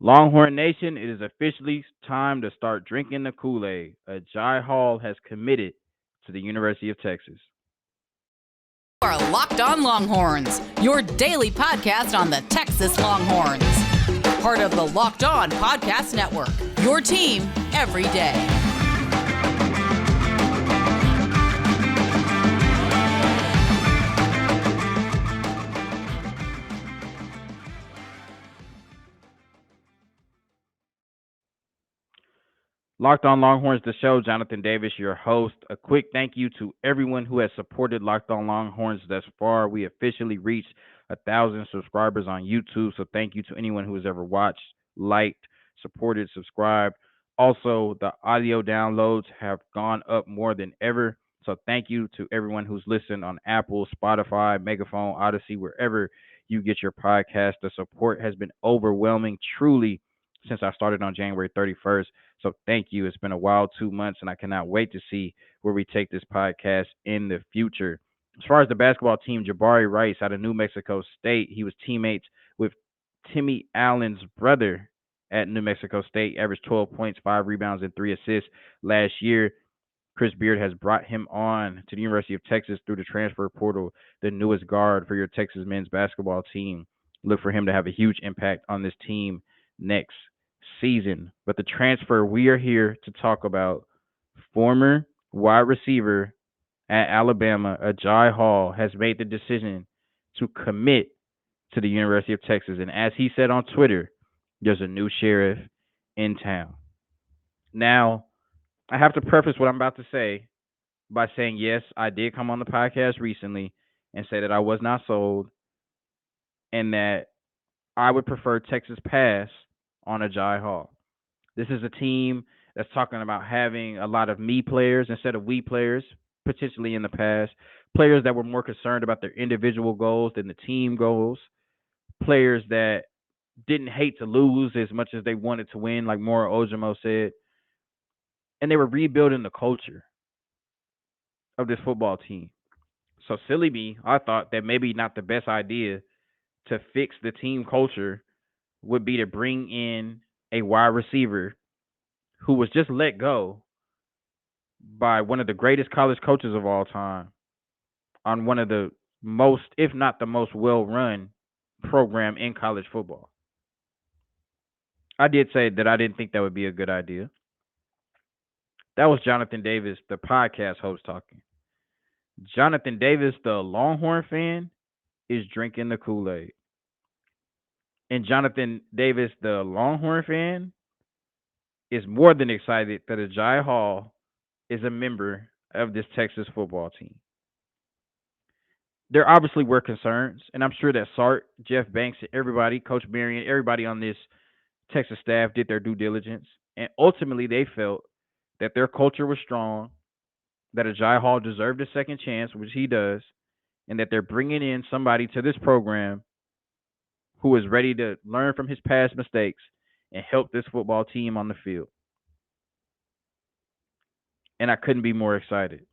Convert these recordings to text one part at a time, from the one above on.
Longhorn Nation, it is officially time to start drinking the Kool-Aid. Ajay Hall has committed to the University of Texas. You are Locked On Longhorns, your daily podcast on the Texas Longhorns. Part of the Locked On Podcast Network, your team every day. Locked On Longhorns, the show. Jonathan Davis, your host. A quick thank you to everyone who has supported Locked On Longhorns thus far. We officially reached 1,000 subscribers on YouTube, so thank you to anyone who has ever watched, liked, supported, subscribed. Also, the audio downloads have gone up more than ever, so thank you to everyone who's listened on Apple, Spotify, Megaphone, Odyssey, wherever you get your podcast. The support has been overwhelming, truly, since I started on January 31st. So thank you. It's been a wild 2 months, and I cannot wait to see where we take this podcast in the future. As far as the basketball team, Jabari Rice out of New Mexico State, he was teammates with Timmy Allen's brother at New Mexico State, averaged 12 points, 5 rebounds, and 3 assists last year. Chris Beard has brought him on to the University of Texas through the transfer portal, the newest guard for your Texas men's basketball team. Look for him to have a huge impact on this team next season. But the transfer we are here to talk about, former wide receiver at Alabama, Ajay Hall, has made the decision to commit to the University of Texas. And as he said on Twitter, there's a new sheriff in town. Now, I have to preface what I'm about to say by saying, yes, I did come on the podcast recently and say that I was not sold and that I would prefer Texas pass on Ajay Hall. This is a team that's talking about having a lot of me players instead of we players, potentially in the past. Players that were more concerned about their individual goals than the team goals. Players that didn't hate to lose as much as they wanted to win, like Mora Ojimo said. And they were rebuilding the culture of this football team. So silly me, I thought that maybe not the best idea to fix the team culture would be to bring in a wide receiver who was just let go by one of the greatest college coaches of all time on one of the most, if not the most well-run program in college football. I did say that I didn't think that would be a good idea. That was Jonathan Davis, the podcast host, talking. Jonathan Davis, the Longhorn fan, is drinking the Kool-Aid. And Jonathan Davis, the Longhorn fan, is more than excited that Ajay Hall is a member of this Texas football team. There obviously were concerns, and I'm sure that Sark, Jeff Banks, everybody, Coach Marion, everybody on this Texas staff did their due diligence, and ultimately they felt that their culture was strong, that Ajay Hall deserved a second chance, which he does, and that they're bringing in somebody to this program who is ready to learn from his past mistakes and help this football team on the field. And I couldn't be more excited.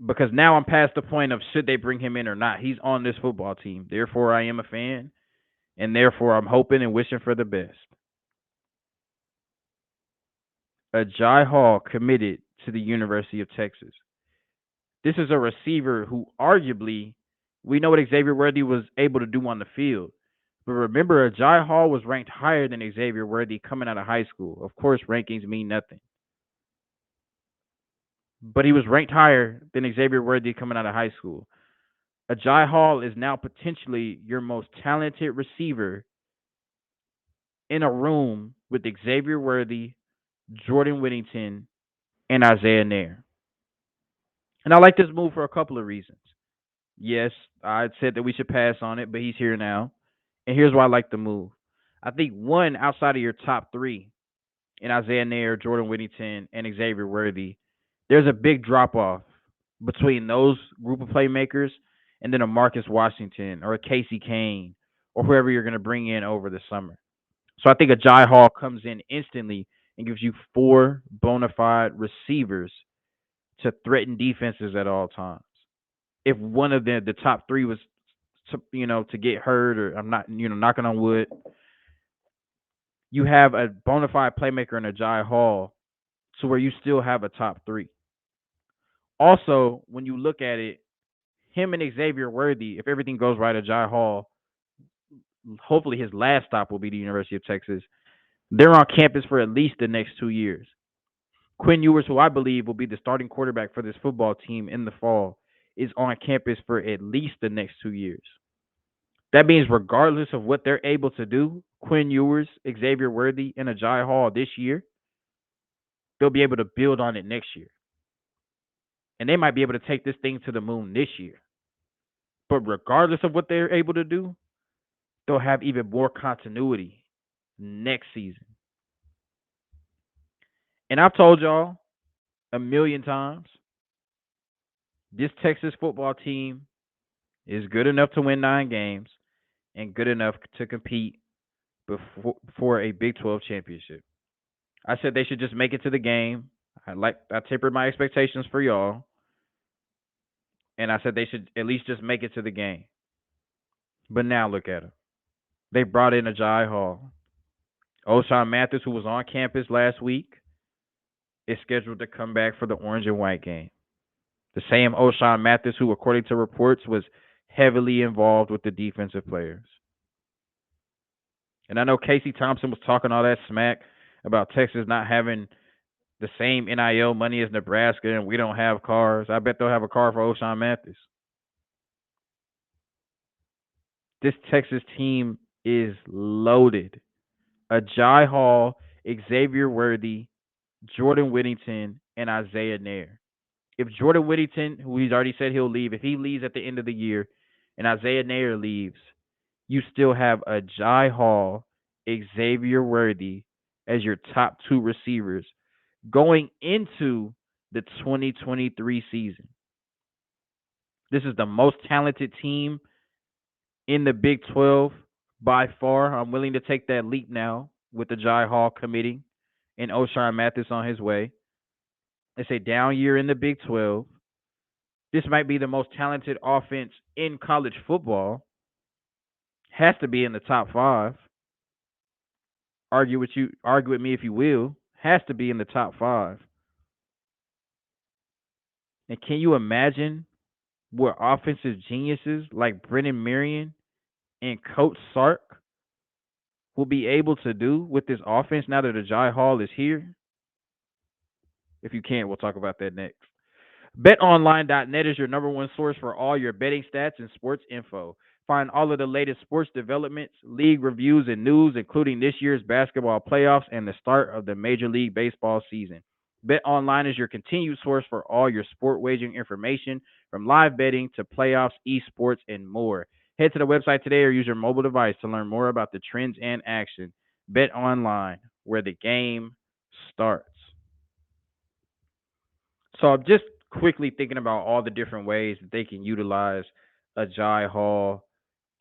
Because now I'm past the point of should they bring him in or not. He's on this football team. Therefore, I am a fan, and therefore I'm hoping and wishing for the best. Ajay Hall committed to the University of Texas. This is a receiver who arguably, we know what Xavier Worthy was able to do on the field. But remember, Ajay Hall was ranked higher than Xavier Worthy coming out of high school. Of course, rankings mean nothing. But he was ranked higher than Xavier Worthy coming out of high school. Ajay Hall is now potentially your most talented receiver in a room with Xavier Worthy, Jordan Whittington, and Isiah Neyor. And I like this move for a couple of reasons. Yes, I said that we should pass on it, but he's here now. And here's why I like the move. I think one, outside of your top three, in Isiah Neyor, Jordan Whittington, and Xavier Worthy, there's a big drop-off between those group of playmakers and then a Marcus Washington or a Casey Kane or whoever you're going to bring in over the summer. So I think Ajay Hall comes in instantly and gives you four bona fide receivers to threaten defenses at all times. If one of the top three was to get hurt, or I'm not, knocking on wood, You have a bona fide playmaker in Ajay Hall, to where you still have a top three. Also, when you look at it, him and Xavier Worthy, if everything goes right at Ajay Hall, hopefully his last stop will be the University of Texas. They're on campus for at least the next 2 years. Quinn Ewers, who I believe will be the starting quarterback for this football team in the fall, is on campus for at least the next 2 years. That means regardless of what they're able to do, Quinn Ewers, Xavier Worthy, and Ajay Hall this year, they'll be able to build on it next year. And they might be able to take this thing to the moon this year. But regardless of what they're able to do, they'll have even more continuity next season. And I've told y'all a million times, this Texas football team is good enough to win 9 games and good enough to compete for a Big 12 championship. I said they should just make it to the game. I tempered my expectations for y'all, and I said they should at least just make it to the game. But now look at them. They brought in Ajay Hall. O'Shawn Mathis, who was on campus last week, is scheduled to come back for the orange and white game. The same O'Shawn Mathis who, according to reports, was heavily involved with the defensive players. And I know Casey Thompson was talking all that smack about Texas not having the same NIL money as Nebraska, and we don't have cars. I bet they'll have a car for O'Shawn Mathis. This Texas team is loaded. Ajay Hall, Xavier Worthy, Jordan Whittington, and Isiah Neyor. If Jordan Whittington, who he's already said he'll leave, if he leaves at the end of the year and Isiah Neyor leaves, you still have Ajay Hall, Xavier Worthy as your top two receivers going into the 2023 season. This is the most talented team in the Big 12 by far. I'm willing to take that leap now with Ajay Hall committing and O'Shawn Mathis on his way. It's a down year in the Big 12. This might be the most talented offense in college football. Has to be in the top 5. Argue with me if you will. Has to be in the top 5. And can you imagine what offensive geniuses like Brennan Marion and Coach Sark will be able to do with this offense now that Ajay Hall is here? If you can't, we'll talk about that next. BetOnline.net is your number one source for all your betting stats and sports info. Find all of the latest sports developments, league reviews, and news, including this year's basketball playoffs and the start of the Major League Baseball season. BetOnline is your continued source for all your sport wagering information, from live betting to playoffs, esports, and more. Head to the website today or use your mobile device to learn more about the trends and action. BetOnline, where the game starts. So I'm just quickly thinking about all the different ways that they can utilize Ajay Hall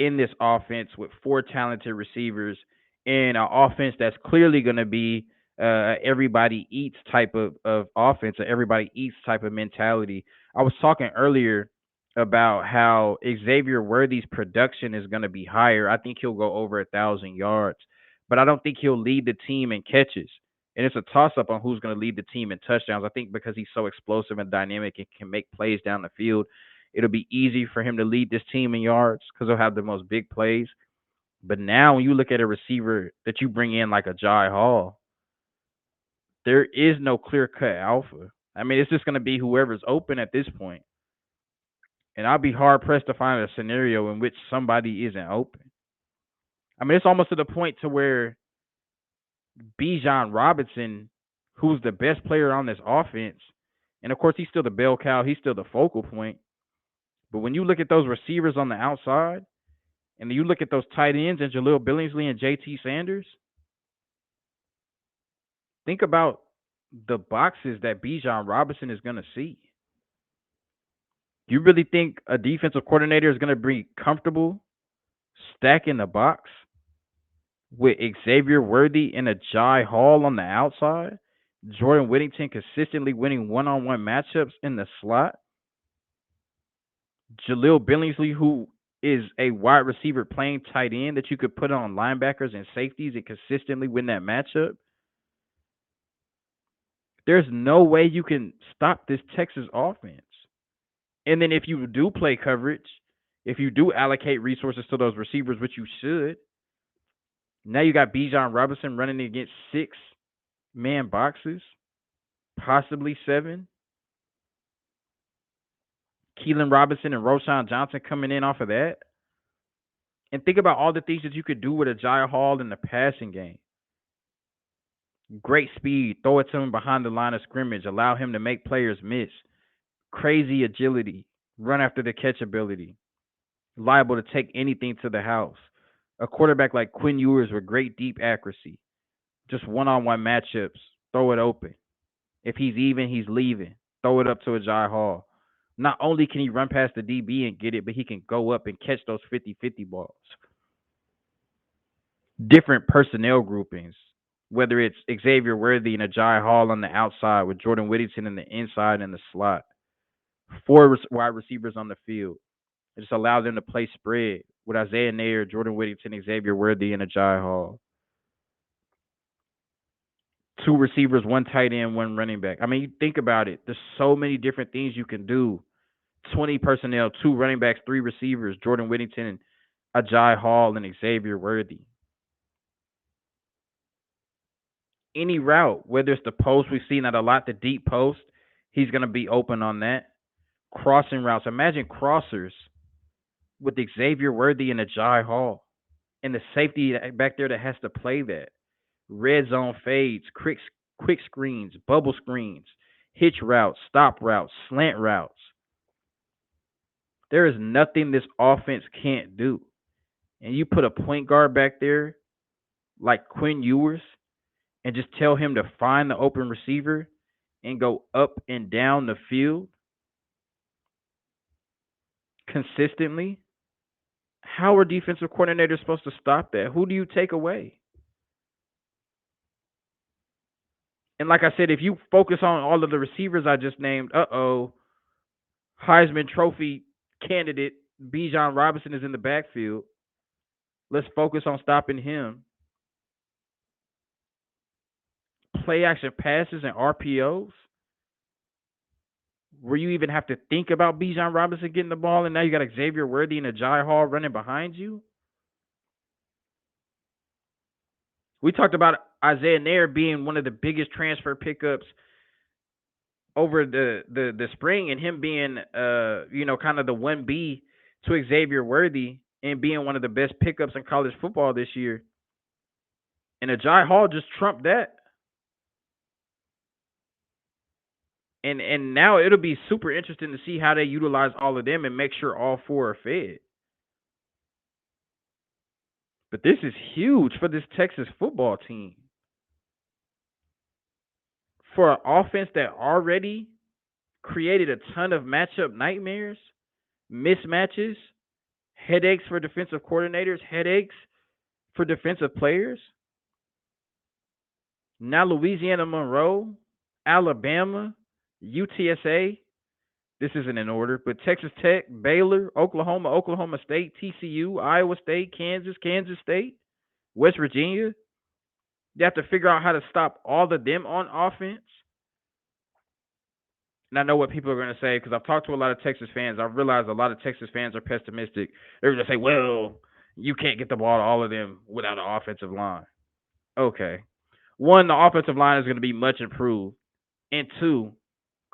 in this offense with 4 talented receivers in an offense that's clearly going to be everybody eats type of offense, or everybody eats type of mentality. I was talking earlier about how Xavier Worthy's production is going to be higher. I think he'll go over 1,000 yards, but I don't think he'll lead the team in catches. And it's a toss-up on who's going to lead the team in touchdowns. I think because he's so explosive and dynamic and can make plays down the field, it'll be easy for him to lead this team in yards because he'll have the most big plays. But now when you look at a receiver that you bring in like a Ajay Hall, there is no clear-cut alpha. I mean, it's just going to be whoever's open at this point. And I'll be hard-pressed to find a scenario in which somebody isn't open. I mean, it's almost to the point to where Bijan Robinson, who's the best player on this offense, and of course he's still the bell cow, he's still the focal point. But when you look at those receivers on the outside, and you look at those tight ends and Jahleel Billingsley and JT Sanders, think about the boxes that Bijan Robinson is going to see. You really think a defensive coordinator is going to be comfortable stacking the box with Xavier Worthy and Ajay Hall on the outside? Jordan Whittington consistently winning one-on-one matchups in the slot? Jahleel Billingsley, who is a wide receiver playing tight end that you could put on linebackers and safeties and consistently win that matchup, there's no way you can stop this Texas offense. And then if you do play coverage, if you do allocate resources to those receivers, which you should, now you got Bijan Robinson running against 6-man boxes, possibly 7. Keelan Robinson and Roshan Johnson coming in off of that. And think about all the things that you could do with Ajay Hall in the passing game. Great speed, throw it to him behind the line of scrimmage, allow him to make players miss. Crazy agility, run after the catch ability, liable to take anything to the house. A quarterback like Quinn Ewers with great deep accuracy. Just one-on-one matchups, throw it open. If he's even, he's leaving. Throw it up to Ajay Hall. Not only can he run past the DB and get it, but he can go up and catch those 50-50 balls. Different personnel groupings, whether it's Xavier Worthy and Ajay Hall on the outside with Jordan Whittington in the inside and the slot. 4 wide receivers on the field. It just allows them to play spread with Isiah Neyor, Jordan Whittington, Xavier Worthy, and Ajay Hall. 2 receivers, 1 tight end, 1 running back. I mean, you think about it. There's so many different things you can do. 20 personnel, 2 running backs, 3 receivers, Jordan Whittington, and Ajay Hall, and Xavier Worthy. Any route, whether it's the post, we've seen that a lot, the deep post, he's going to be open on that. Crossing routes. Imagine crossers with Xavier Worthy and Ajay Hall. And the safety back there that has to play that. Red zone fades, quick screens, bubble screens, hitch routes, stop routes, slant routes. There is nothing this offense can't do. And you put a point guard back there like Quinn Ewers and just tell him to find the open receiver and go up and down the field consistently. How are defensive coordinators supposed to stop that? Who do you take away? And like I said, if you focus on all of the receivers I just named, Heisman Trophy candidate Bijan Robinson is in the backfield. Let's focus on stopping him. Play action passes and RPOs, where you even have to think about Bijan Robinson getting the ball, and now you got Xavier Worthy and Ajay Hall running behind you. We talked about Isiah Neyor being one of the biggest transfer pickups over the spring, and him being kind of the 1B to Xavier Worthy and being one of the best pickups in college football this year. And Ajay Hall just trumped that. And now it'll be super interesting to see how they utilize all of them and make sure all 4 are fed. But this is huge for this Texas football team. For an offense that already created a ton of matchup nightmares, mismatches, headaches for defensive coordinators, headaches for defensive players. Now Louisiana Monroe, Alabama, UTSA, this isn't in order, but Texas Tech, Baylor, Oklahoma, Oklahoma State, TCU, Iowa State, Kansas, Kansas State, West Virginia. You have to figure out how to stop all of them on offense. And I know what people are going to say, because I've talked to a lot of Texas fans. I've realized a lot of Texas fans are pessimistic. They're going to say, well, you can't get the ball to all of them without an offensive line. Okay. 1, the offensive line is going to be much improved. And 2,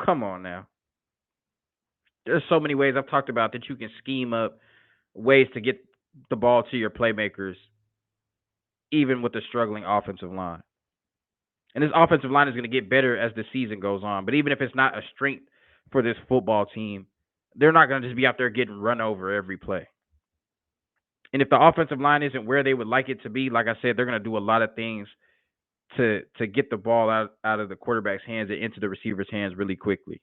come on now. There's so many ways I've talked about that you can scheme up ways to get the ball to your playmakers, even with a struggling offensive line. And this offensive line is going to get better as the season goes on. But even if it's not a strength for this football team, they're not going to just be out there getting run over every play. And if the offensive line isn't where they would like it to be, like I said, they're going to do a lot of things to get the ball out of the quarterback's hands and into the receiver's hands really quickly.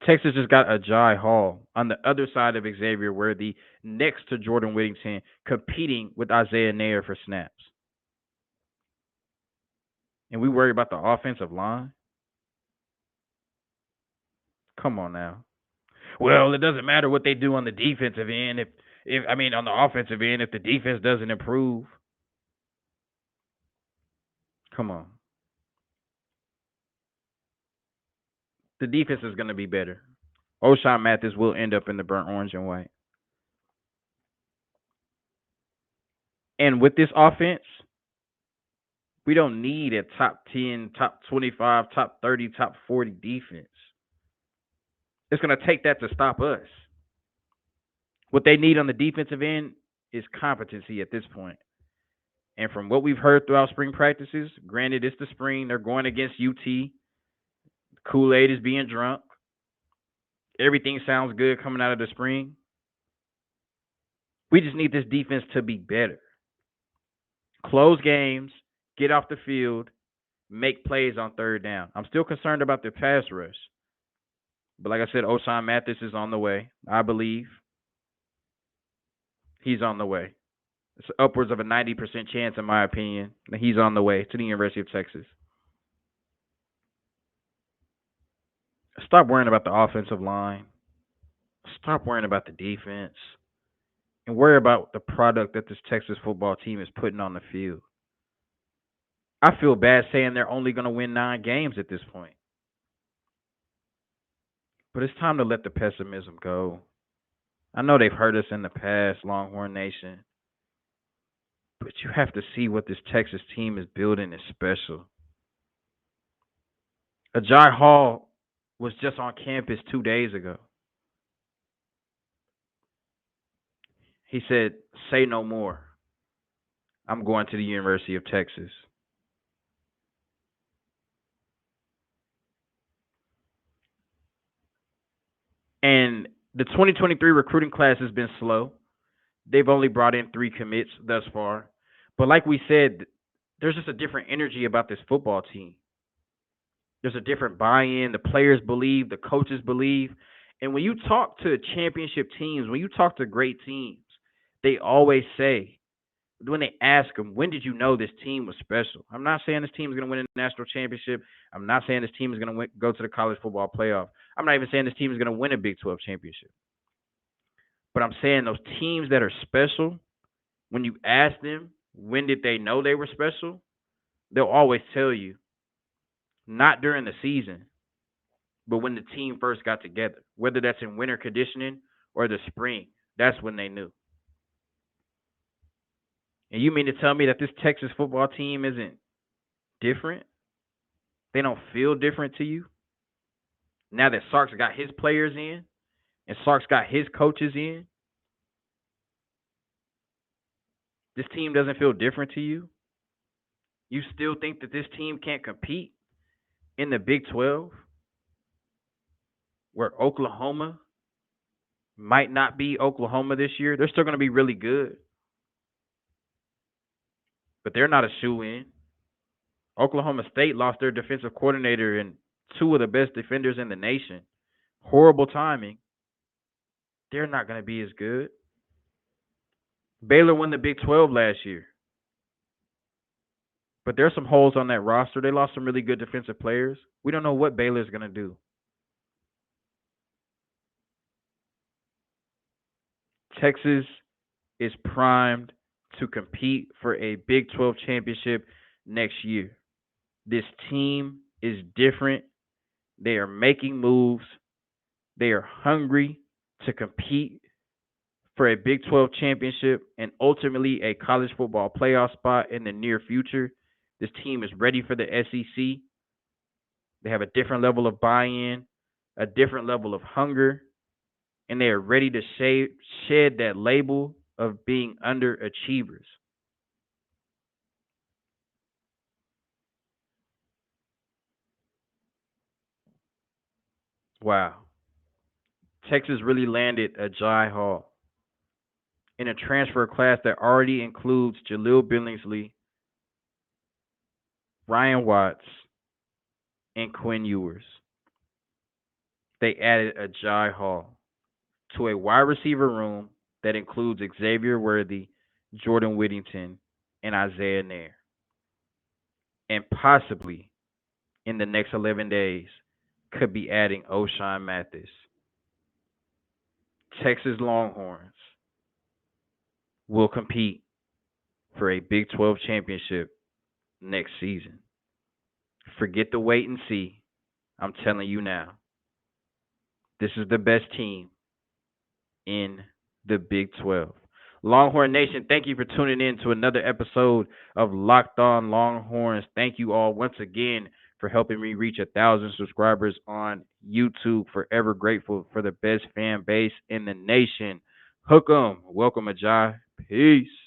Texas just got Ajay Hall on the other side of Xavier Worthy next to Jordan Whittington, competing with Isiah Neyor for snaps. And we worry about the offensive line? Come on now. Well, it doesn't matter what they do on the defensive end if I mean on the offensive end if the defense doesn't improve. Come on. The defense is going to be better. O'Shawn Mathis will end up in the burnt orange and white. And with this offense, we don't need a top 10, top 25, top 30, top 40 defense. It's going to take that to stop us. What they need on the defensive end is competency at this point. And from what we've heard throughout spring practices, granted it's the spring, they're going against UT. Kool-Aid is being drunk. Everything sounds good coming out of the spring. We just need this defense to be better. Close games, get off the field, make plays on third down. I'm still concerned about their pass rush. But like I said, O'Shawn Mathis is on the way. I believe he's on the way. It's upwards of a 90% chance, in my opinion, that he's on the way to the University of Texas. Stop worrying about the offensive line. Stop worrying about the defense. And worry about the product that this Texas football team is putting on the field. I feel bad saying they're only going to win 9 games at this point. But it's time to let the pessimism go. I know they've hurt us in the past, Longhorn Nation. But you have to see what this Texas team is building is special. Ajay Hall was just on campus 2 days ago. He said, "Say no more. I'm going to the University of Texas." And the 2023 recruiting class has been slow. They've only brought in 3 commits thus far. But like we said, there's just a different energy about this football team. There's a different buy-in. The players believe, the coaches believe. And when you talk to championship teams, when you talk to great teams, they always say, when they ask them, when did you know this team was special? I'm not saying this team is going to win a national championship. I'm not saying this team is going to go to the college football playoff. I'm not even saying this team is going to win a Big 12 championship. But I'm saying those teams that are special, when you ask them, when did they know they were special? They'll always tell you, not during the season, but when the team first got together, whether that's in winter conditioning or the spring, that's when they knew. And you mean to tell me that this Texas football team isn't different? They don't feel different to you? Now that Sark's got his players in and Sark's got his coaches in, this team doesn't feel different to you? You still think that this team can't compete in the Big 12, where Oklahoma might not be Oklahoma this year? They're still going to be really good, but they're not a shoe-in. Oklahoma State lost their defensive coordinator and 2 of the best defenders in the nation. Horrible timing. They're not going to be as good. Baylor won the Big 12 last year, but there's some holes on that roster. They lost some really good defensive players. We don't know what Baylor's going to do. Texas is primed to compete for a Big 12 championship next year. This team is different. They are making moves. They are hungry to compete for a Big 12 championship and ultimately a college football playoff spot in the near future. This team is ready for the SEC. They have a different level of buy-in, a different level of hunger, and they are ready to shed that label of being underachievers. Wow. Texas really landed Ajay Hall in a transfer class that already includes Jahleel Billingsley, Ryan Watts, and Quinn Ewers. They added Ajay Hall to a wide receiver room that includes Xavier Worthy, Jordan Whittington, and Isiah Neyor. And possibly in the next 11 days could be adding O'Shawn Mathis. Texas Longhorns will compete for a Big 12 championship next season. Forget the wait and see. I'm telling you now, this is the best team in the Big 12. Longhorn Nation, thank you for tuning in to another episode of Locked On Longhorns. Thank you all once again for helping me reach 1,000 subscribers on YouTube. Forever grateful for the best fan base in the nation. Hook 'em. Welcome, Ajay. Peace.